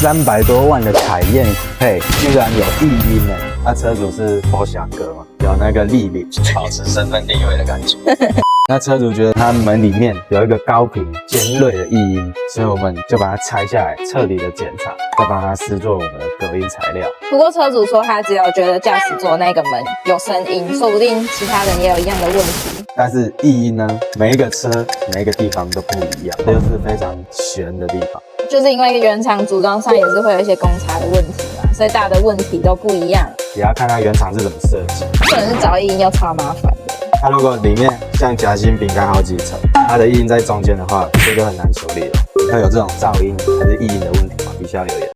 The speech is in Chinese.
300多万的凯宴配居然有异音呢？那车主是波侠哥嘛，有那个立领，保持身份地位的感觉。那车主觉得他门里面有一个高频尖锐的异音，所以我们就把它拆下来，彻底的检查，再帮它施作我们的隔音材料。不过车主说他只有觉得驾驶座那个门有声音，说不定其他人也有一样的问题。但是异音呢，每一个车每一个地方都不一样，这就是非常悬的地方。就是因为原厂组装上也是会有一些公差的问题嘛，所以大的问题都不一样。也要看它原厂是怎么设计。或者是找异音又超麻烦的。它如果里面像夹心饼干好几层，它的异音在中间的话，这就很难处理了。你会有这种噪音还是异音的问题吗？底下留言。